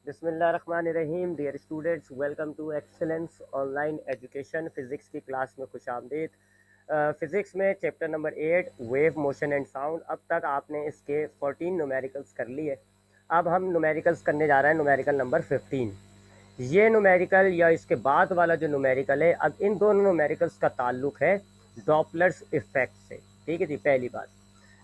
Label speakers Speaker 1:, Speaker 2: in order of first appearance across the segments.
Speaker 1: बिस्मिल्लाहिर्रहमानिर्रहीम। Dear students, welcome to Excellence online education. Physics की class में खुश आमदीद। फ़िज़िक्स में chapter number 8 wave motion and sound. अब तक आपने इसके 14 न्यूमेरिकल्स कर लिए। अब हम न्यूमेरिकल्स करने जा रहे हैं न्यूमेरिकल नंबर 15। ये न्यूमेरिकल या इसके बाद वाला जो न्यूमेरिकल है, अब इन दोनों न्यूमेरिकल्स का ताल्लुक है डॉपलर्स इफेक्ट से। ठीक है जी, पहली बात।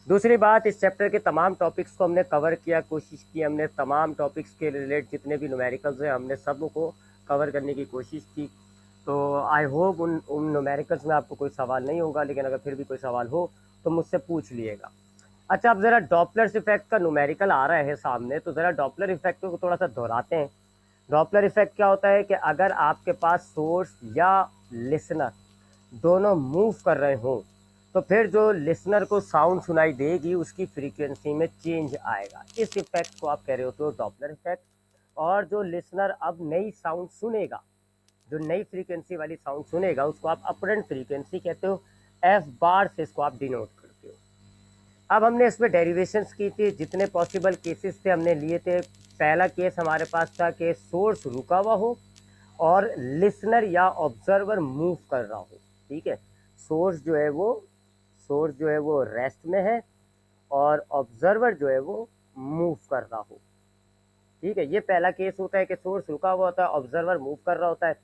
Speaker 1: दूसरी बात, इस चैप्टर के तमाम टॉपिक्स को हमने कवर किया, कोशिश की हमने तमाम टॉपिक्स के रिलेट जितने भी न्यूमेरिकल्स हैं हमने सब को कवर करने की कोशिश की। तो आई होप उन न्यूमेरिकल्स में आपको कोई सवाल नहीं होगा, लेकिन अगर फिर भी कोई सवाल हो तो मुझसे पूछ लिएगा। अच्छा, अब ज़रा डॉपलर इफेक्ट का न्यूमेरिकल आ रहा है सामने, तो ज़रा डॉपलर इफेक्ट को थोड़ा सा दोहराते हैं। डॉपलर इफेक्ट क्या होता है कि अगर आपके पास सोर्स या लिसनर दोनों मूव कर रहे हों, तो फिर जो लिसनर को साउंड सुनाई देगी उसकी फ्रीक्वेंसी में चेंज आएगा। इस इफेक्ट को आप कह रहे हो डॉपलर इफेक्ट। और जो लिसनर अब नई साउंड सुनेगा, जो नई फ्रीक्वेंसी वाली साउंड सुनेगा, उसको आप अपरेंट फ्रीक्वेंसी कहते हो। एफ बार से इसको आप डिनोट करते हो। अब हमने इसमें डेरिवेशंस की थी, जितने पॉसिबल केसेस थे हमने लिए थे। पहला केस हमारे पास था कि सोर्स रुका हुआ हो और लिसनर या ऑब्जर्वर मूव कर रहा हो। ठीक है, सोर्स जो है वो रेस्ट में है और ऑब्जर्वर जो है वो मूव कर रहा हो। ठीक है, ये पहला केस होता है कि सोर्स रुका हुआ होता है, ऑब्जर्वर मूव कर रहा होता है।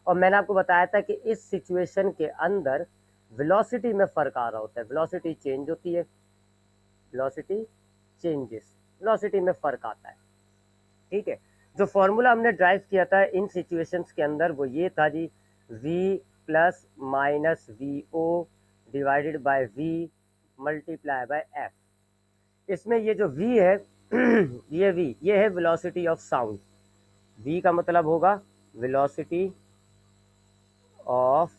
Speaker 1: और मैंने आपको बताया था कि इस सिचुएशन के अंदर वेलोसिटी में फ़र्क आ रहा होता है, वेलोसिटी चेंज होती है, वेलोसिटी चेंजेस, वेलोसिटी में फ़र्क आता है। ठीक है, जो फॉर्मूला हमने ड्राइव किया था इन सिचुएशंस के अंदर वो ये था जी, v plus minus V O divided by v multiply by f। इसमें ये जो v है ये है वेलोसिटी ऑफ साउंड। v का मतलब होगा वेलोसिटी ऑफ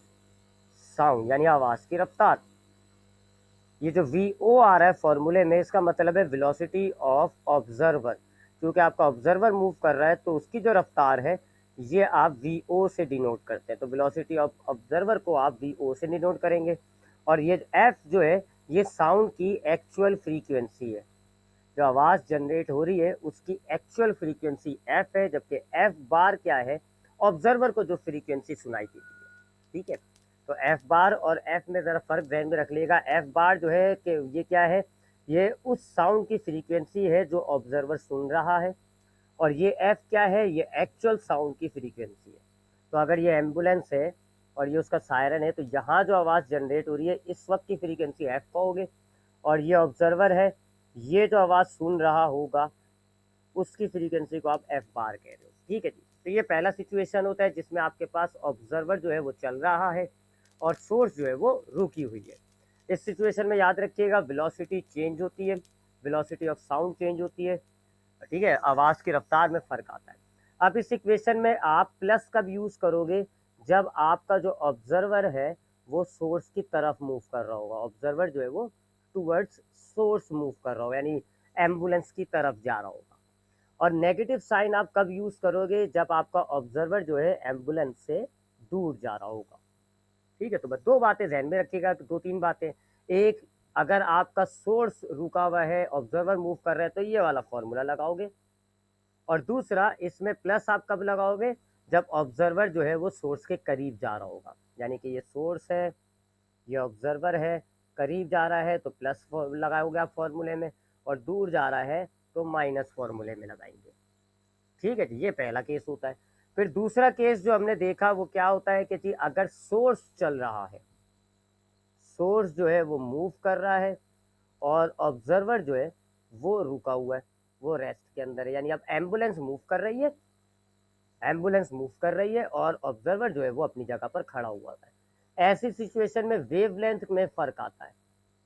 Speaker 1: साउंड, यानी आवाज़ की रफ्तार। ये जो वी ओ आ रहा है फॉर्मूले में, इसका मतलब है वेलोसिटी ऑफ ऑब्जर्वर। क्योंकि आपका ऑब्जर्वर मूव कर रहा है तो उसकी जो रफ्तार है ये आप वी ओ से डिनोट करते हैं। तो वेलोसिटी ऑफ ऑब्जर्वर को आप वी ओ से डिनोट करेंगे। और ये एफ जो है ये साउंड की एक्चुअल फ्रीक्वेंसी है, जो आवाज़ जनरेट हो रही है उसकी एक्चुअल फ्रीक्वेंसी एफ है, जबकि एफ बार क्या है, ऑब्जर्वर को जो फ्रीक्वेंसी सुनाई देती है। ठीक है, तो एफ बार और एफ में ज़रा फ़र्क ध्यान में रख लेगा। एफ बार जो है कि ये क्या है, ये उस साउंड की फ्रीक्वेंसी है जो ऑब्जर्वर सुन रहा है, और ये एफ क्या है, ये एक्चुअल साउंड की फ्रीक्वेंसी है। तो अगर ये एम्बुलेंस है और ये उसका सायरन है, तो यहाँ जो आवाज़ जनरेट हो रही है इस वक्त की फ्रीक्वेंसी एफ कहोगे, और ये ऑब्जर्वर है, ये जो आवाज़ सुन रहा होगा उसकी फ्रीक्वेंसी को आप एफ बार कह रहे हो। ठीक है जी, तो ये पहला सिचुएशन होता है जिसमें आपके पास ऑब्जर्वर जो है वो चल रहा है और सोर्स जो है वो रुकी हुई है। इस सिचुएशन में याद रखिएगा वेलोसिटी चेंज होती है, वेलोसिटी ऑफ साउंड चेंज होती है। ठीक है, आवाज़ की रफ्तार में फ़र्क आता है। अब इस इक्वेशन में आप प्लस कब यूज़ करोगे, जब आपका जो ऑब्जर्वर है वो सोर्स की तरफ मूव कर रहा होगा। ऑब्जर्वर जो है वो टूवर्ड्स सोर्स मूव कर रहा होगा, यानी एम्बुलेंस की तरफ जा रहा होगा। और नेगेटिव साइन आप कब यूज़ करोगे, जब आपका ऑब्जर्वर जो है एम्बुलेंस से दूर जा रहा होगा। ठीक है, तो बस दो बातें ध्यान में रखिएगा, तो दो तीन बातें। एक, अगर आपका सोर्स रुका हुआ है, ऑब्जर्वर मूव कर रहा है, तो ये वाला फॉर्मूला लगाओगे। और दूसरा, इसमें प्लस आप कब लगाओगे, जब ऑब्जर्वर जो है वो सोर्स के करीब जा रहा होगा। यानी कि ये सोर्स है, ये ऑब्जर्वर है, करीब जा रहा है तो प्लस लगाओगे आप फॉर्मूले में, और दूर जा रहा है तो माइनस फॉर्मूले में लगाएंगे। ठीक है जी, ये पहला केस होता है। फिर दूसरा केस जो हमने देखा वो क्या होता है कि जी, अगर सोर्स चल रहा है, सोर्स जो है वो मूव कर रहा है और ऑब्जर्वर जो है वो रुका हुआ है, वो रेस्ट के अंदर है। यानी अब एम्बुलेंस मूव कर रही है, एम्बुलेंस मूव कर रही है और ऑब्जर्वर जो है वो अपनी जगह पर खड़ा हुआ है। ऐसी सिचुएशन में वेवलेंथ में फ़र्क आता है,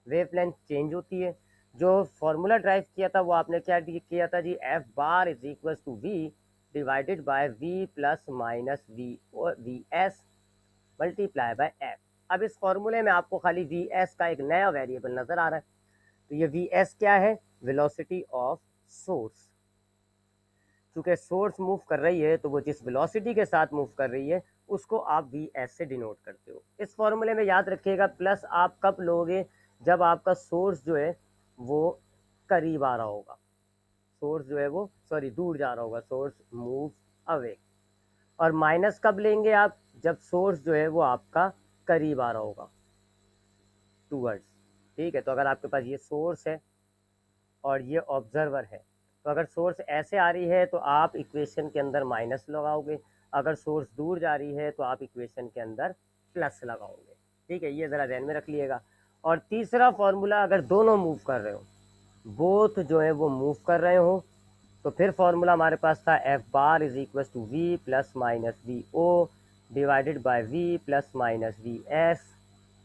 Speaker 1: वेवलेंथ चेंज होती है। जो फॉर्मूला ड्राइव किया था वो आपने क्या किया था जी, F bar is equal to V divided by V plus minus V और V S multiply by F. अब इस फॉर्मूले में आपको खाली वी एस का एक नया वेरिएबल नज़र आ रहा है। तो ये वी एस क्या है, वेलोसिटी ऑफ सोर्स। चूँकि सोर्स मूव कर रही है तो वो जिस वेलोसिटी के साथ मूव कर रही है उसको आप वी एस से डिनोट करते हो। इस फॉर्मूले में याद रखिएगा प्लस आप कब लोगे, जब आपका सोर्स जो है वो करीब आ रहा होगा। सोर्स जो है वो दूर जा रहा होगा, सोर्स मूव अवे। और माइनस कब लेंगे आप, जब सोर्स जो है वो आपका करीब आ रहा होगा, टूवर्ड्स। ठीक है, तो अगर आपके पास ये सोर्स है और ये ऑब्जर्वर है, तो अगर सोर्स ऐसे आ रही है तो आप इक्वेशन के अंदर माइनस लगाओगे, अगर सोर्स दूर जा रही है तो आप इक्वेशन के अंदर प्लस लगाओगे। ठीक है, ये ज़रा ध्यान में रख लिएगा। और तीसरा फॉर्मूला, अगर दोनों मूव कर रहे हो, बोथ जो है वो मूव कर रहे हो, तो फिर फॉर्मूला हमारे पास था F bar is equal to V plus minus V O divided by V plus minus V S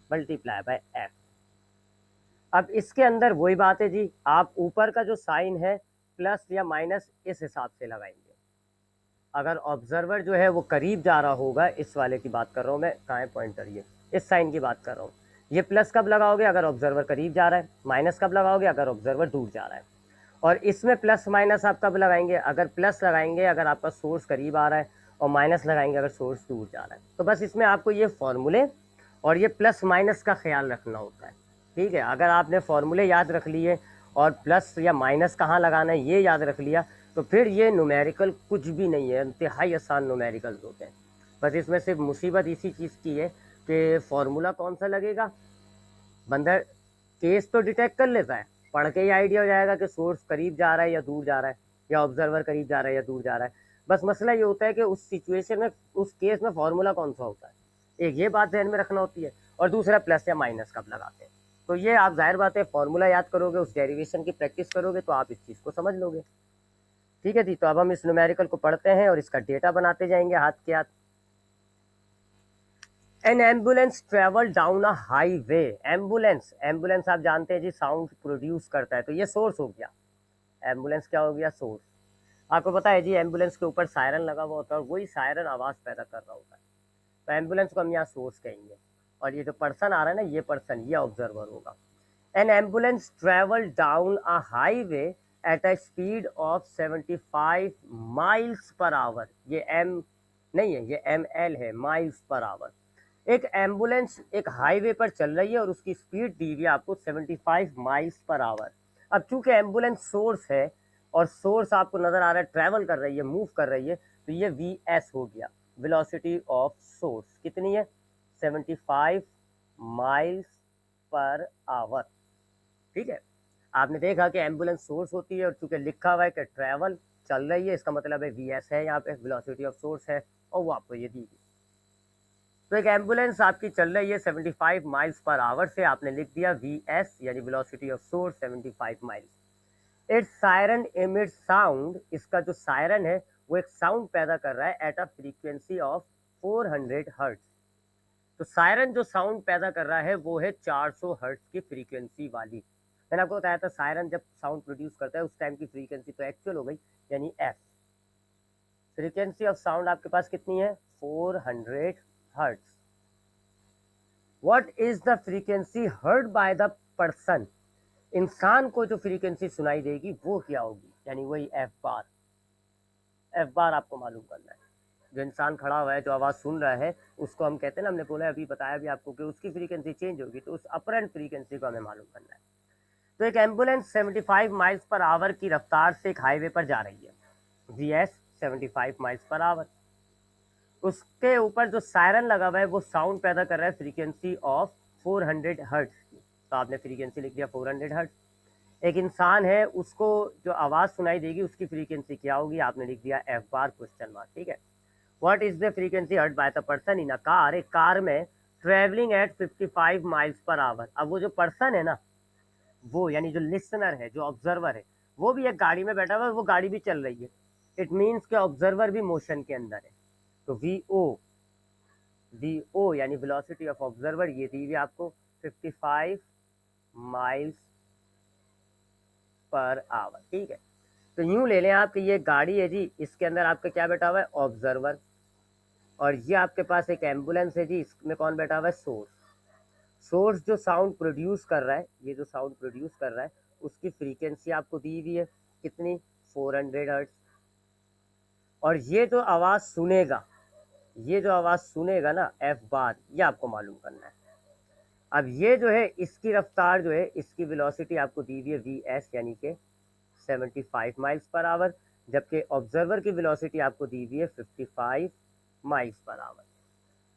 Speaker 1: multiply by F. अब इसके अंदर वही बात है जी, आप ऊपर का जो साइन है प्लस या माइनस इस हिसाब से लगाएंगे। अगर ऑब्जर्वर जो है वो करीब जा रहा होगा, इस वाले की बात कर रहा हूँ मैं, कहाँ है पॉइंटर, ये इस साइन की बात कर रहा हूँ। ये प्लस कब लगाओगे, अगर ऑब्जर्वर करीब जा रहा है, माइनस कब लगाओगे, अगर ऑब्जर्वर दूर जा रहा है। और इसमें प्लस माइनस आप कब लगाएंगे, अगर प्लस लगाएंगे अगर आपका सोर्स करीब आ रहा है, और माइनस लगाएंगे अगर सोर्स दूर जा रहा है। तो बस इसमें आपको ये फॉर्मूले और ये प्लस माइनस का ख्याल रखना होता है। ठीक है, अगर आपने फॉर्मूले याद रख लिए और प्लस या माइनस कहाँ लगाना है ये याद रख लिया, तो फिर ये न्यूमेरिकल कुछ भी नहीं है, इंतहाई आसान न्यूमेरिकल्स होते हैं। बस इसमें सिर्फ मुसीबत इसी चीज़ की है कि फॉर्मूला कौन सा लगेगा, बंदा केस तो डिटेक्ट कर लेता है, पढ़ के ही आइडिया हो जाएगा कि सोर्स करीब जा रहा है या दूर जा रहा है, या ऑब्जर्वर करीब जा रहा है या दूर जा रहा है। बस मसला ये होता है कि उस सिचुएशन में, उस केस में फॉर्मूला कौन सा होता है, एक ये बात ध्यान में रखना होती है, और दूसरा प्लस या माइनस कब लगाते हैं। तो ये आप जाहिर बात है फॉर्मूला याद करोगे, उस डेरिवेशन की प्रैक्टिस करोगे तो आप इस चीज़ को समझ लोगे। ठीक है जी, तो अब हम इस न्यूमेरिकल को पढ़ते हैं और इसका डेटा बनाते जाएंगे हाथ के हाथ। N ambulance travel down a highway. Ambulance आप जानते हैं जी साउंड प्रोड्यूस करता है, तो ये सोर्स हो गया, एम्बुलेंस क्या हो गया, सोर्स। आपको पता है जी एम्बुलेंस के ऊपर सायरन लगा हुआ होता है और वही सायरन आवाज़ पैदा कर रहा होता है, तो एम्बुलेंस को हम यहाँ सोर्स कहेंगे। और ये जो पर्सन आ रहा है ना, ये पर्सन, ये ऑब्जर्वर होगा। N ambulance travel down a highway at a speed of 75 miles पर आवर। ये एम नहीं है, ये ML है, माइल्स पर आवर। एक एम्बुलेंस एक हाईवे पर चल रही है और उसकी स्पीड दी हुई है आपको 75 माइल्स पर आवर। अब चूंकि एम्बुलेंस सोर्स है और सोर्स आपको नजर आ रहा है ट्रैवल कर रही है, मूव कर रही है, तो ये VS हो गया, वेलोसिटी ऑफ सोर्स। कितनी है, 75 माइल्स पर आवर। ठीक है, आपने देखा कि एम्बुलेंस सोर्स होती है और चूंकि लिखा हुआ है कि ट्रैवल चल रही है, इसका मतलब है VS है, यहाँ पे वेलोसिटी ऑफ सोर्स है, और वो आपको ये दी गई। तो एक एम्बुलेंस आपकी चल रही है 75 माइल्स पर आवर से, आपने लिख दिया VS यानी velocity of source 75 miles. It's siren emit sound, इसका जो सायरन है वो एक साउंड पैदा कर रहा है at a frequency of 400 hertz. तो सायरन जो साउंड पैदा कर रहा है वो है 400 हर्ट्ज की फ्रीक्वेंसी वाली। मैंने आपको बताया था सायरन जब साउंड प्रोड्यूस करता है उस टाइम की फ्रीक्वेंसी तो एक्चुअल हो गई, यानी F। फ्रीक्वेंसी ऑफ साउंड आपके पास कितनी है, 400 hertz. What is the frequency heard by the person, इंसान को जो फ्रीक्वेंसी सुनाई देगी वो क्या होगी, यानी वही एफ बार। एफ बार आपको मालूम करना है, जो इंसान खड़ा हुआ है जो आवाज़ सुन रहा है उसको हम कहते हैं ना, हमने बोला अभी बताया भी आपको कि उसकी फ्रीक्वेंसी चेंज होगी, तो उस अपरेंट फ्रीक्वेंसी को हमें मालूम करना है। तो एक एम्बुलेंस 75 माइल्स पर आवर की रफ्तार से एक हाईवे पर जा रही है, VS 75 माइल्स पर आवर। उसके ऊपर जो सायरन लगा हुआ है वो साउंड पैदा कर रहा है फ्रीक्वेंसी ऑफ 400 हर्ट्ज की, तो आपने फ्रीक्वेंसी लिख दिया 400 हर्ट्ज। एक इंसान है उसको जो आवाज़ सुनाई देगी उसकी फ्रीक्वेंसी क्या होगी, आपने लिख दिया F बार क्वेश्चन मार्क। ठीक है, what is the frequency heard by the person in a car, एक कार में ट्रेवलिंग एट 55 माइल्स पर आवर। अब वो जो पर्सन है ना, वो यानी जो लिसनर है, जो ऑब्जर्वर है, वो भी एक गाड़ी में बैठा हुआ है, वो गाड़ी भी चल रही है, इट मीन्स के ऑब्जर्वर भी मोशन के अंदर है। तो VO यानी वेलोसिटी ऑफ ऑब्जर्वर ये दी हुई आपको 55 माइल्स पर आवर। ठीक है, तो यूं ले लें आप कि ये गाड़ी है जी, इसके अंदर आपका क्या बैठा हुआ है, ऑब्जर्वर, और ये आपके पास एक एम्बुलेंस है जी, इसमें कौन बैठा हुआ है, सोर्स। सोर्स जो साउंड प्रोड्यूस कर रहा है, ये जो साउंड प्रोड्यूस कर रहा है उसकी फ्रीक्वेंसी आपको दी हुई है कितनी, 400 हर्ट्ज। और ये जो आवाज़ सुनेगा, ये जो आवाज़ सुनेगा ना F बार, ये आपको मालूम करना है। अब ये जो है इसकी रफ्तार जो है, इसकी वेलोसिटी आपको दी हुई है VS यानी कि 75 माइल्स पर आवर, जबकि ऑब्जर्वर की वेलोसिटी आपको दी हुई है 55 माइल्स पर आवर।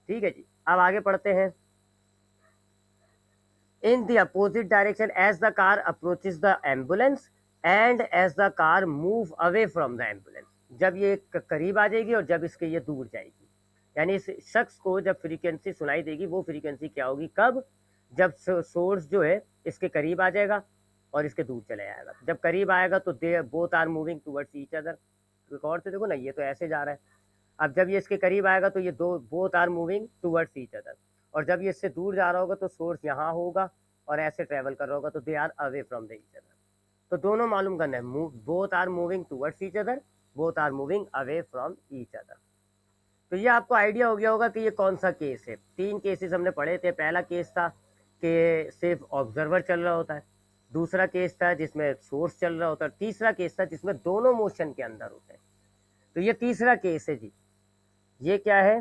Speaker 1: ठीक है जी, अब आगे पढ़ते हैं। In the opposite direction as the car approaches the ambulance and as the car move away from the ambulance, जब ये करीब आ जाएगी और जब इसके ये दूर जाएगी, यानी इस शख्स को जब फ्रीक्वेंसी सुनाई देगी वो फ्रीक्वेंसी क्या होगी, कब, जब सोर्स जो है इसके करीब आ जाएगा और इसके दूर चले जाएगा। जब करीब आएगा तो they both are moving towards each other. Record से देखो ना, ये तो ऐसे जा रहा है। अब जब ये इसके करीब आएगा तो ये दो both are moving towards each other, और जब ये इससे दूर जा रहा होगा तो सोर्स यहाँ होगा और ऐसे ट्रेवल कर रहा होगा तो they are away from the each other. तो दोनों मालूम करना है, both are moving towards each other, both are moving away from each other. तो ये आपको आइडिया हो गया होगा कि ये कौन सा केस है। 3 केसेस हमने पढ़े थे। पहला केस था कि सिर्फ ऑब्जर्वर चल रहा होता है, दूसरा केस था जिसमें सोर्स चल रहा होता है, तीसरा केस था जिसमें दोनों मोशन के अंदर होते हैं। तो ये तीसरा केस है जी। ये क्या है,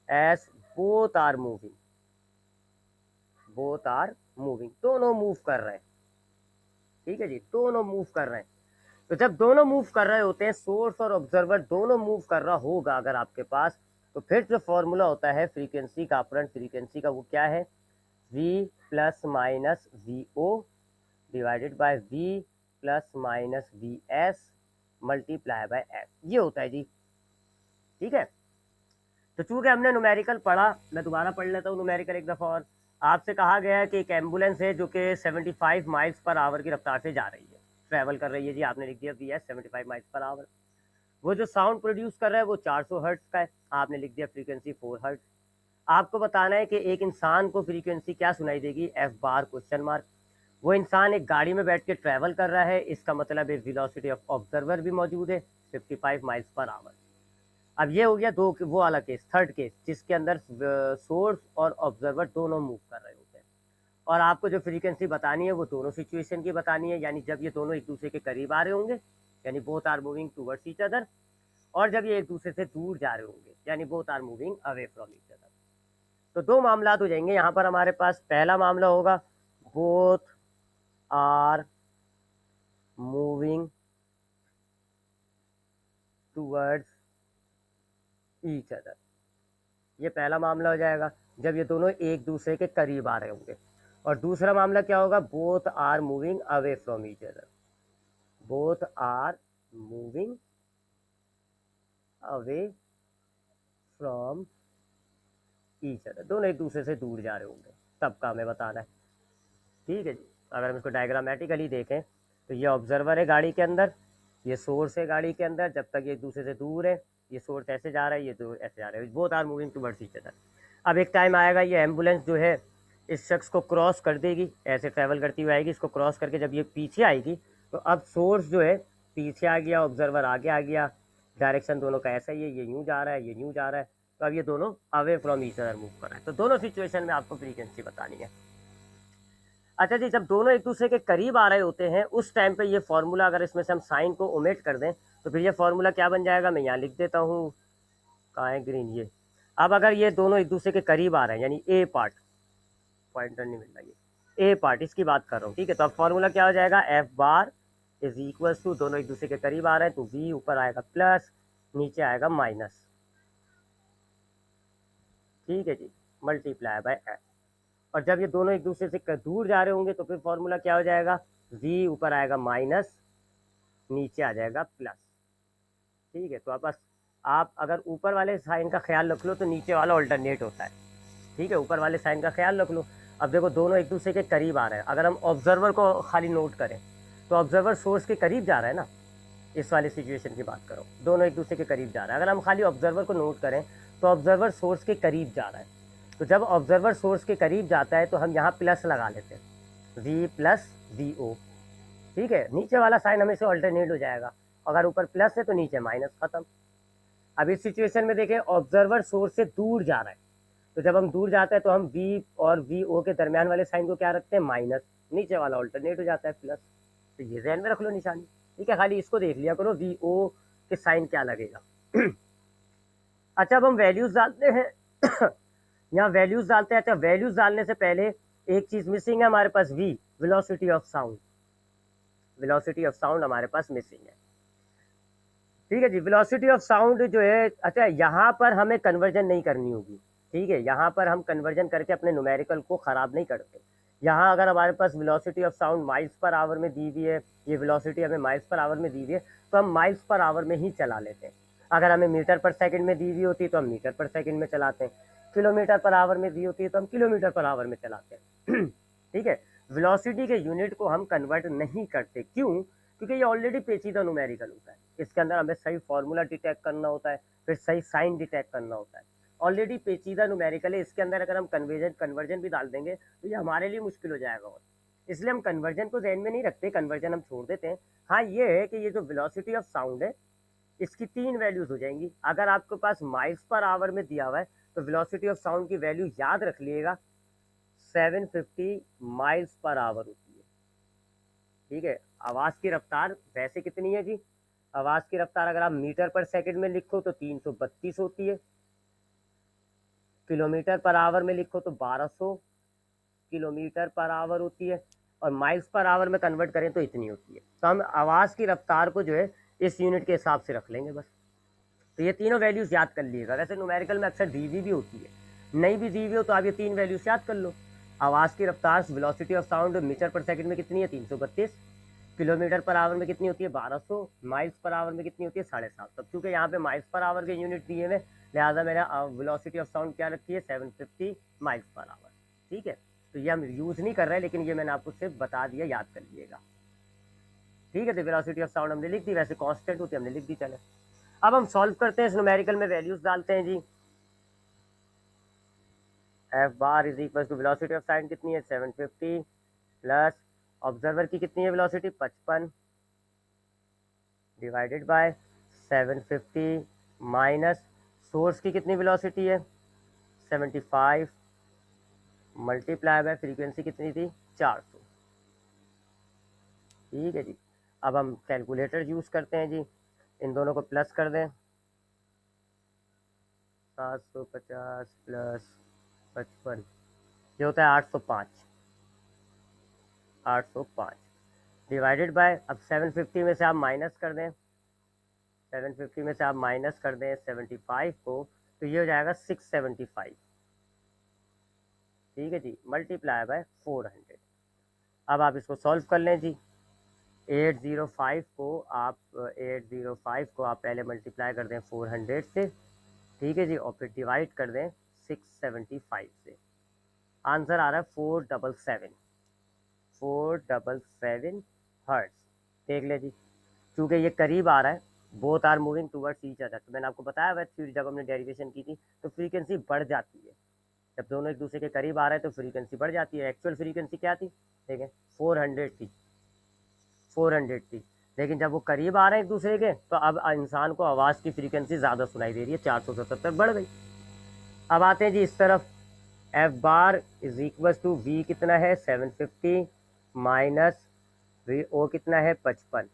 Speaker 1: as both are moving, both are moving, दोनों मूव कर रहे हैं। ठीक है जी, दोनों मूव कर रहे हैं। तो जब दोनों मूव कर रहे होते हैं, सोर्स और ऑब्जर्वर दोनों मूव कर रहा होगा अगर आपके पास, तो फिर जो फॉर्मूला होता है फ्रीक्वेंसी का, अपरंट फ्रीक्वेंसी का, वो क्या है, v plus minus V O divided by v plus minus V S multiply by S, ये होता है जी। ठीक है, तो चूंकि हमने न्यूमेरिकल पढ़ा, मैं दोबारा पढ़ लेता हूँ न्यूमेरिकल एक दफ़ा और। आपसे कहा गया है कि एक एम्बुलेंस है जो कि 75 माइल्स पर आवर की रफ्तार से जा रही है, ट्रैवल कर रही है जी। आपने लिख दिया वी एस 75 माइल्स पर आवर। वो जो साउंड प्रोड्यूस कर रहा है वो 400 हर्ट्ज का है, आपने लिख दिया फ्रीक्वेंसी 4 हर्ट्ज। आपको बताना है कि एक इंसान को फ्रीक्वेंसी क्या सुनाई देगी, एफ बार क्वेश्चन मार्क। वो इंसान एक गाड़ी में बैठ के ट्रैवल कर रहा है, इसका मतलब है वेलोसिटी ऑफ ऑब्जर्वर भी मौजूद है 55 माइल्स पर आवर। अब ये हो गया दो वो वाला केस, थर्ड केस, जिसके अंदर सोर्स और ऑब्जर्वर दोनों मूव कर रहे होते हैं, और आपको जो फ्रीक्वेंसी बतानी है वो दोनों सिचुएशन की बतानी है, यानी जब ये दोनों एक दूसरे के करीब आ रहे होंगे, यानी both are moving towards each other, और जब ये एक दूसरे से दूर जा रहे होंगे, यानी both are moving away from each other. तो दो मामला हो जाएंगे यहाँ पर हमारे पास। पहला मामला होगा both are moving towards each other, ये पहला मामला हो जाएगा जब ये दोनों एक दूसरे के करीब आ रहे होंगे। और दूसरा मामला क्या होगा, both are moving away from each other, both are moving away from each other, दोनों एक दूसरे से दूर जा रहे होंगे, तब का हमें बताना है। ठीक है जी, अगर हम इसको डायग्रामेटिकली देखें तो ये ऑब्जर्वर है गाड़ी के अंदर, ये सोर्स है गाड़ी के अंदर, जब तक ये एक दूसरे से दूर है, ये सोर्स ऐसे जा रहा है, ये दूर ऐसे जा रहा है, both are moving towards each other. अब एक टाइम आएगा ये एम्बुलेंस जो है इस शख्स को क्रॉस कर देगी, ऐसे ट्रैवल करती हुई आएगी, इसको क्रॉस करके जब ये पीछे आएगी तो अब सोर्स जो है पीछे आ गया, ऑब्जर्वर आगे आ गया, डायरेक्शन दोनों का ऐसा ही है, ये यूँ जा रहा है, ये यूँ जा रहा है, तो अब ये दोनों away from each other move कर रहा है। तो दोनों सिचुएशन में आपको फ्रीक्वेंसी बतानी है। अच्छा जी, जब दोनों एक दूसरे के करीब आ रहे होते हैं उस टाइम पे ये फार्मूला, अगर इसमें से हम साइन को ओमिट कर दें तो फिर ये फार्मूला क्या बन जाएगा, मैं यहाँ लिख देता हूँ, कहाँ है ग्रीन, ये। अब अगर ये दोनों एक दूसरे के करीब आ रहे हैं, यानी ए पार्ट, पॉइंटर नहीं मिल रहा, ये ए पार्ट, इसकी बात कर रहा हूँ। ठीक है, तो अब फार्मूला क्या हो जाएगा, F bar is equal to, दोनों एक दूसरे के करीब आ रहे हैं तो वी ऊपर आएगा प्लस, नीचे आएगा माइनस। ठीक है जी, मल्टीप्लाई बाय एफ। और जब ये दोनों एक दूसरे से दूर जा रहे होंगे तो फिर फॉर्मूला क्या हो जाएगा, v ऊपर आएगा माइनस, नीचे आ जाएगा प्लस। ठीक है, तो बस आप अगर ऊपर वाले साइन का ख्याल रख लो तो नीचे वाला ऑल्टरनेट होता है। ठीक है, ऊपर वाले साइन का ख्याल रख लो। अब देखो दोनों एक दूसरे के करीब आ रहे हैं, अगर हम ऑब्जर्वर को खाली नोट करें तो ऑब्जर्वर सोर्स के करीब जा रहा है ना, इस वाले सिचुएशन की बात करो, दोनों एक दूसरे के करीब जा रहा है। अगर हम खाली ऑब्जर्वर को नोट करें तो ऑब्जर्वर सोर्स के करीब जा रहा है, तो जब ऑब्जर्वर सोर्स के करीब जाता है तो हम यहाँ प्लस लगा लेते हैं, v प्लस वी ओ। ठीक है, नीचे वाला साइन हमेशा अल्टरनेट हो जाएगा, अगर ऊपर प्लस है तो नीचे माइनस, खत्म। अब इस सिचुएशन में देखें ऑब्जर्वर सोर्स से दूर जा रहा है, तो जब हम दूर जाते हैं तो हम v और वी ओ के दरमियान वाले साइन को क्या रखते हैं, माइनस, नीचे वाला अल्टरनेट हो जाता है प्लस। तो ये ध्यान में रख लो निशानी। ठीक है, खाली इसको देख लिया करो वी ओ के साइन क्या लगेगा। अच्छा, अब हम वैल्यूज डालते हैं। यहाँ वैल्यूज डालते हैं। अच्छा, वैल्यूज डालने से पहले एक चीज मिसिंग है हमारे पास, v velocity of sound. Velocity of sound हमारे पास मिसिंग है। ठीक है जी, वेलोसिटी ऑफ साउंड जो है, अच्छा यहाँ पर हमें कन्वर्जन नहीं करनी होगी। ठीक है, यहाँ पर हम कन्वर्जन करके अपने न्यूमेरिकल को ख़राब नहीं करते। यहाँ अगर हमारे पास वेलोसिटी ऑफ साउंड माइल्स पर आवर में दी हुई है, ये वेलोसिटी हमें माइल्स पर आवर में दी हुई है, तो हम माइल्स पर आवर में ही चला लेते हैं। अगर हमें मीटर पर सेकंड में दी हुई होती है तो हम मीटर पर सेकंड में चलाते हैं, किलोमीटर पर आवर में दी होती है तो हम किलोमीटर पर आवर में चलाते हैं। ठीक है, वेलोसिटी के यूनिट को हम कन्वर्ट नहीं करते, क्यों? क्योंकि ये ऑलरेडी पेचीदा न्यूमेरिकल होता है, इसके अंदर हमें सही फार्मूला डिटेक्ट करना होता है, फिर सही साइन डिटेक्ट करना होता है। ऑलरेडी पेचीदा न्यूमेरिकल है, इसके अंदर अगर हम कन्वर्जन भी डाल देंगे तो ये हमारे लिए मुश्किल हो जाएगा, और इसलिए हम कन्वर्जन को ध्यान में नहीं रखते, कन्वर्जन हम छोड़ देते हैं। हाँ, ये है कि ये जो वेलोसिटी ऑफ साउंड है इसकी 3 वैल्यूज हो जाएंगी। अगर आपके पास माइल्स पर आवर में दिया हुआ है तो वेलोसिटी ऑफ साउंड की वैल्यू याद रख लीजिएगा, 750 माइल्स पर आवर होती है। ठीक है, आवाज़ की रफ्तार वैसे कितनी है जी? आवाज़ की रफ्तार अगर आप मीटर पर सेकंड में लिखो तो 332 होती है, किलोमीटर पर आवर में लिखो तो 1200 किलोमीटर पर आवर होती है, और माइल्स पर आवर में कन्वर्ट करें तो इतनी होती है। तो हम आवाज़ की रफ्तार को जो है इस यूनिट के हिसाब से रख लेंगे बस। तो ये तीनों वैल्यूज़ याद कर लीजिएगा। वैसे न्यूमेरिकल में अक्सर दी हुई भी होती है, नहीं भी दी हुई हो तो आप ये 3 वैल्यूज़ याद कर लो। आवाज़ की रफ्तार वेलोसिटी ऑफ साउंड मीटर पर सेकंड में कितनी है? 332, किलोमीटर पर आवर में कितनी होती है? 1200, माइल्स पर आवर में कितनी होती है? 750। तब चूँकि यहाँ पे माइल्स पर आवर के यूनिट दिए हुए, लिहाजा मेरा वेलोसिटी ऑफ साउंड क्या रखी है? 750 माइल्स पर आवर। ठीक है, तो ये हम यूज़ नहीं कर रहे हैं, लेकिन ये मैंने आपको सिर्फ बता दिया, याद कर लीजिएगा। ठीक है, तो वेलोसिटी ऑफ साउंड हमने लिख दी, वैसे कांस्टेंट होती है हमने लिख दी। चले अब हम सॉल्व करते हैं, इस न्यूमेरिकल में वैल्यूज डालते हैं जी। F bar is equal to velocity of sound कितनी है? 750 प्लस ऑब्जर्वर की कितनी है velocity? 55 divided by 750 minus source की कितनी वेलोसिटी है? 75 मल्टीप्लाई बाय फ्रीक्वेंसी कितनी थी? 400। ठीक है जी, अब हम कैलकुलेटर यूज़ करते हैं जी, इन दोनों को प्लस कर दें, 750 प्लस 55 ये होता है 805 डिवाइडेड बाय, अब 750 में से आप माइनस कर दें, 750 में से आप माइनस कर दें 75 को, तो ये हो जाएगा 675। ठीक है जी, मल्टीप्लाई बाय 400। अब आप इसको सॉल्व कर लें जी। 805 को आप पहले मल्टीप्लाई कर दें 400 से, ठीक है जी, और फिर डिवाइड कर दें 675 से। आंसर आ रहा है 477 हर्ट्ज। देख ले जी, चूँकि ये करीब आ रहा है, both are moving towards each other, तो मैंने आपको बताया हुआ थ्योरी जब हमने डेरिवेशन की थी, तो फ्रीक्वेंसी बढ़ जाती है। जब दोनों एक दूसरे के करीब आ रहे हैं तो फ्रीक्वेंसी बढ़ जाती है। एक्चुअल फ्रीक्वेंसी क्या थी? देखें, 400 थी, लेकिन जब वो करीब आ रहे हैं एक दूसरे के तो अब इंसान को आवाज़ की फ्रीक्वेंसी ज़्यादा सुनाई दे रही है, 477 बढ़ गई। अब आते हैं जी इस तरफ, F bar is equal to V कितना है? 750 माइनस वी ओ कितना है? 55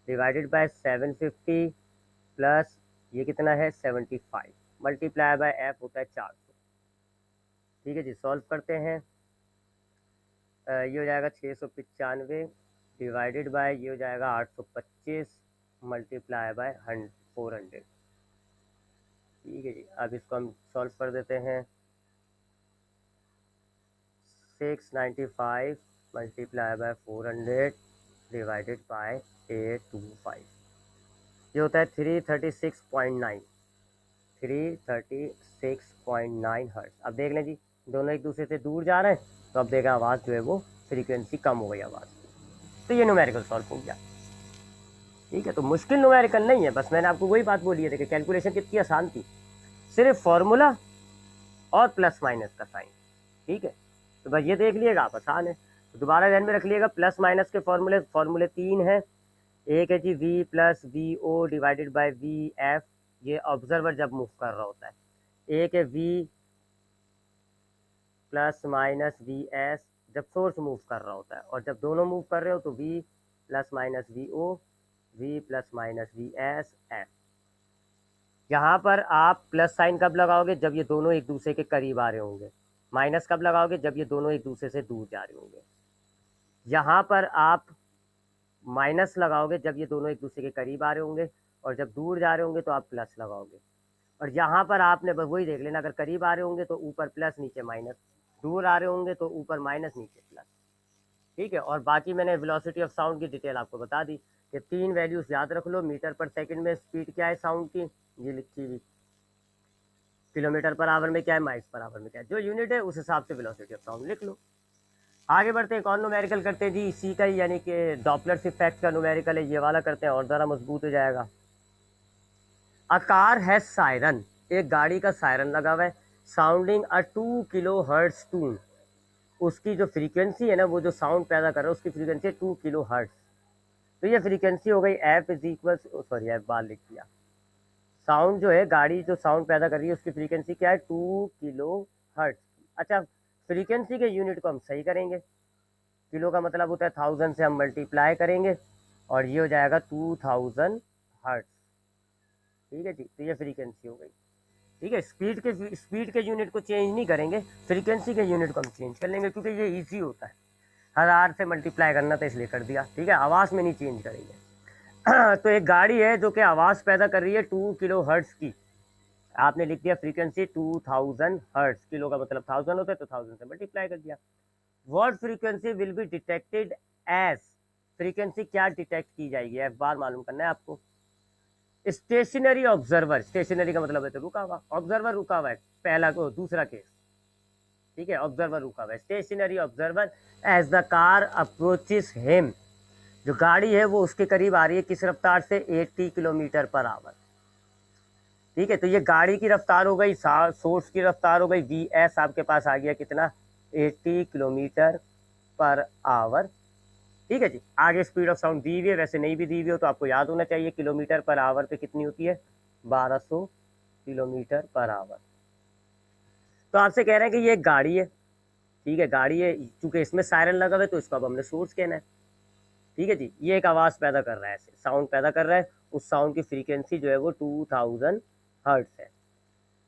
Speaker 1: डिवाइडेड बाय 750 प्लस ये कितना है? 75 मल्टीप्लाई बाय एफ होता है 400। ठीक है जी, सॉल्व करते हैं। ये हो जाएगा 695 डिवाइडेड बाय ये हो जाएगा 825 मल्टीप्लाई बाय 400। ठीक है जी, अब इसको हम सॉल्व कर देते हैं। 695 मल्टीप्लाई बाय 400 डिवाइडेड बाय 825, ये होता है 336.9 हर्ट्ज। अब देख लें जी, दोनों एक दूसरे से दूर जा रहे हैं, तो अब देखा आवाज़ जो है वो फ्रीक्वेंसी कम हो गई आवाज़ की, तो ये न्यूमेरिकल सॉल्व हो गया। ठीक है, तो मुश्किल न्यूमेरिकल नहीं है, बस मैंने आपको वही बात बोली है। देखिए कैलकुलेशन कितनी आसान थी, सिर्फ फॉर्मूला और प्लस माइनस का साइन। ठीक है, तो बस ये देख लिएगा आप, आसान है। तो दोबारा ध्यान में रख लिएगा, प्लस माइनस के फॉर्मूले 3 हैं। एक है जी V plus V O divided by V F, ये ऑब्जर्वर जब मूव कर रहा होता है। एक है V plus minus V S जब सोर्स मूव कर रहा होता है, और जब दोनों मूव कर रहे हो तो V plus minus V O, V plus minus V S F. यहाँ पर आप प्लस साइन कब लगाओगे? जब ये दोनों एक दूसरे के करीब आ रहे होंगे। माइनस कब लगाओगे? जब ये दोनों एक दूसरे से दूर जा रहे होंगे। यहाँ पर आप माइनस लगाओगे जब ये दोनों एक दूसरे के करीब आ रहे होंगे, और जब दूर जा रहे होंगे तो आप प्लस लगाओगे। और यहाँ पर आपने बस वही देख लेना, अगर करीब आ रहे होंगे तो ऊपर प्लस नीचे माइनस, दूर आ रहे होंगे तो ऊपर माइनस नीचे प्लस। ठीक है, और बाकी मैंने वेलोसिटी ऑफ साउंड की डिटेल आपको बता दी कि 3 वैल्यूज याद रख लो। मीटर पर सेकंड में स्पीड क्या है साउंड की, ये लिखी हुई। किलोमीटर पर आवर में क्या है, माइल्स पर आवर में क्या है, जो यूनिट है उस हिसाब से वेलोसिटी ऑफ साउंड लिख लो। आगे बढ़ते हैं, कौन न्यूमेरिकल करते हैं जी, इसी का ही, यानी कि डॉपलर इफेक्ट का न्यूमेरिकल है, ये वाला करते हैं और ज़रा मजबूत हो जाएगा। अ कार हैज सायरन, एक गाड़ी का सायरन लगा हुआ है, साउंडिंग अ 2 किलो हर्ट्ज टून, उसकी जो फ्रीक्वेंसी है ना, वो जो साउंड पैदा कर रहा है उसकी फ्रीक्वेंसी है 2 किलो हर्ट्ज। तो ये फ्रीक्वेंसी हो गई F is equal, sorry F bar लिख दिया। साउंड जो है, गाड़ी जो साउंड पैदा कर रही है उसकी फ्रीक्वेंसी क्या है, 2 किलो हर्ट्ज। अच्छा, फ्रीक्वेंसी के यूनिट को हम सही करेंगे, किलो का मतलब होता है 1000 से हम मल्टीप्लाई करेंगे और ये हो जाएगा 2000 हर्ट्ज। ठीक है जी, तो ये फ्रीक्वेंसी हो गई। ठीक है, स्पीड के यूनिट को चेंज नहीं करेंगे, फ्रीक्वेंसी के यूनिट को हम चेंज कर लेंगे, क्योंकि ये इजी होता है, 1000 से मल्टीप्लाई करना था इसलिए कर दिया। ठीक है, आवाज़ में नहीं चेंज करेंगे। तो एक गाड़ी है जो कि आवाज़ पैदा कर रही है 2 किलो हर्ट्ज की, आपने लिख दिया फ्रीक्वेंसी 2000 हर्ट्ज, किलो का मतलब 1000 होता है तो 1000 से मल्टीप्लाई कर दिया। What frequency will be detected as, frequency क्या डिटेक्ट की जाएगी, एफ बार मालूम करना है आपको। स्टेशनरी ऑब्जर्वर, स्टेशनरी का मतलब है तो रुका हुआ, ऑब्जर्वर रुका हुआ है, पहला को दूसरा केस। ठीक है, ऑब्जर्वर रुका हुआ है, stationary observer as the car approaches him, जो गाड़ी है वो उसके करीब आ रही है, किस रफ्तार से, 80 किलोमीटर पर आवर। ठीक है, तो ये गाड़ी की रफ्तार हो गई, सोर्स की रफ्तार हो गई, वी एस आपके पास आ गया कितना, 80 किलोमीटर पर आवर। ठीक है जी, आगे स्पीड ऑफ साउंड दी हुई है, वैसे नहीं भी दी हुई हो तो आपको याद होना चाहिए, किलोमीटर पर आवर पे कितनी होती है, 1200 किलोमीटर पर आवर। तो आपसे कह रहे हैं कि ये एक गाड़ी है। ठीक है, गाड़ी है, चूंकि इसमें सायरन लगा हुआ है तो इसको अब हमने सोर्स कहना है। ठीक है जी, ये एक आवाज़ पैदा कर रहा है, ऐसे साउंड पैदा कर रहा है, उस साउंड की फ्रीक्वेंसी जो है वो 2000 हर्ट्ज है।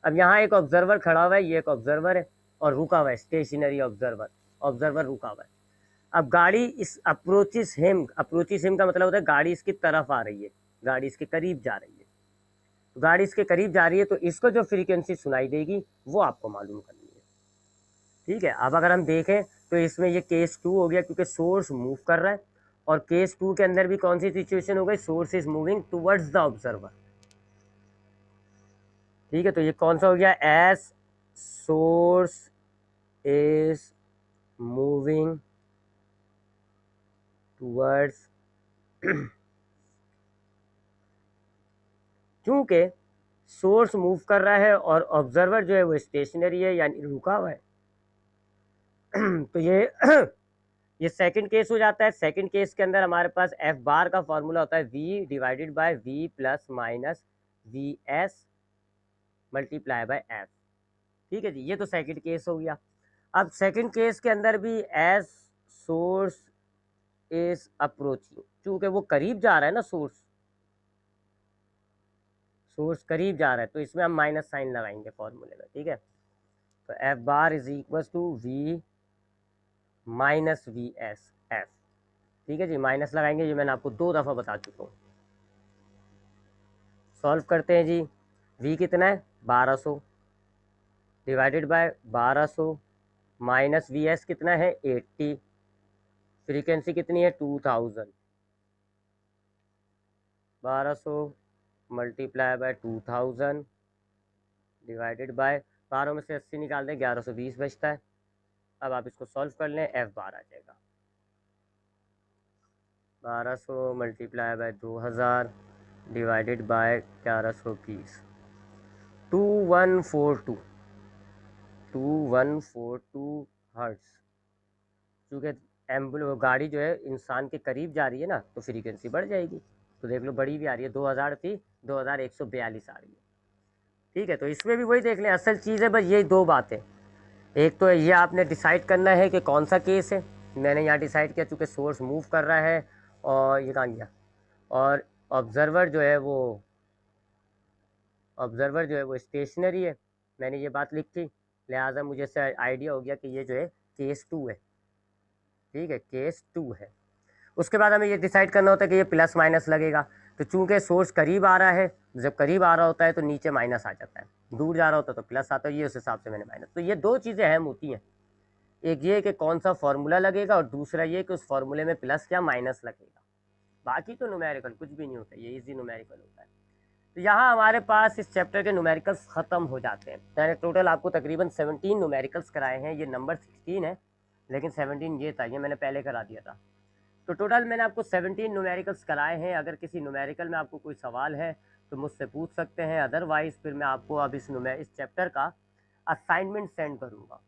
Speaker 1: अब यहाँ एक ऑब्जर्वर खड़ा हुआ है, ये एक ऑब्जर्वर है और रुका हुआ है, स्टेशनरी ऑब्जर्वर, ऑब्जर्वर रुका हुआ है। अब गाड़ी इस अप्रोचिस हिम का मतलब होता है गाड़ी इसकी तरफ आ रही है, गाड़ी इसके करीब जा रही है। तो गाड़ी इसके करीब जा रही है तो इसको जो फ्रीक्वेंसी सुनाई देगी वो आपको मालूम करनी है। ठीक है, अब अगर हम देखें तो इसमें ये केस 2 हो गया, क्योंकि सोर्स मूव कर रहा है, और केस 2 के अंदर भी कौन सी सिचुएशन हो गई, source is moving towards the observer. ठीक है, तो ये कौन सा हो गया, as source is moving towards, क्योंकि सोर्स मूव कर रहा है और ऑब्जर्वर जो है वो स्टेशनरी है, यानी रुका हुआ है। तो ये सेकंड केस हो जाता है। सेकंड केस के अंदर हमारे पास एफ बार का फॉर्मूला होता है v divided by v plus minus V S multiply by F. ठीक है जी, ये तो सेकंड केस हो गया। अब सेकंड केस के अंदर भी एज सोर्स इज अप्रोचिंग, चूंकि वो करीब जा रहा है ना, सोर्स करीब जा रहा है, तो इसमें हम माइनस साइन लगाएंगे फॉर्मूले में। ठीक है, तो F bar is equal to V minus V S F. ठीक है जी, माइनस लगाएंगे, ये मैंने आपको 2 दफ़ा बता चुका हूँ। सॉल्व करते हैं जी, v कितना है 1200 divided by 1200 minus V S कितना है 80, फ्रीक्वेंसी कितनी है 2000, 1200 मल्टीप्लाई बाय 2000 डिवाइडेड बाय 12 में से 80 निकाल दें, 1120 बचता है। अब आप इसको सॉल्व कर लें, एफ बार आ जाएगा 1200 multiply by 2000 divided by 1120, 2142 hertz. क्योंकि गाड़ी जो है इंसान के करीब जा रही है ना, तो फ्रीक्वेंसी बढ़ जाएगी। तो देख लो, बड़ी भी आ रही है, 2000 थी 2142 आ रही है। ठीक है, तो इसमें भी वही देख लें, असल चीज़ है बस यही 2 बातें। एक तो ये आपने डिसाइड करना है कि कौन सा केस है, मैंने यहाँ डिसाइड किया चूँकि सोर्स मूव कर रहा है, और ये कहाँ गया, और ऑब्जर्वर जो है वो स्टेशनरी है, मैंने ये बात लिखी, लिहाजा मुझे इससे आइडिया हो गया कि ये जो है केस 2 है। ठीक है, केस 2 है। उसके बाद हमें ये डिसाइड करना होता है कि ये प्लस माइनस लगेगा। तो चूंकि सोर्स करीब आ रहा है, जब करीब आ रहा होता है तो नीचे माइनस आ जाता है, दूर जा रहा होता है तो प्लस आता है, ये उस हिसाब से मैंने माइनस। तो ये दो चीज़ें अहम होती हैं, एक ये कि कौन सा फार्मूला लगेगा और दूसरा ये कि उस फार्मूले में प्लस या माइनस लगेगा। बाकी तो न्यूमेरिकल कुछ भी नहीं होता, ये इजी न्यूमेरिकल होता है। तो यहाँ हमारे पास इस चैप्टर के न्यूमेरिकल्स ख़त्म हो जाते हैं। मैंने टोटल आपको तकरीबन 17 न्यूमेरिकल्स कराए हैं, ये नंबर 16 है लेकिन 17 ये था, ये मैंने पहले करा दिया था। तो टोटल मैंने आपको 17 न्यूमेरिकल्स कराए हैं। अगर किसी न्यूमेरिकल में आपको कोई सवाल है तो मुझसे पूछ सकते हैं, अदरवाइज़ फिर मैं आपको अब इस चैप्टर का असाइनमेंट सेंड करूँगा।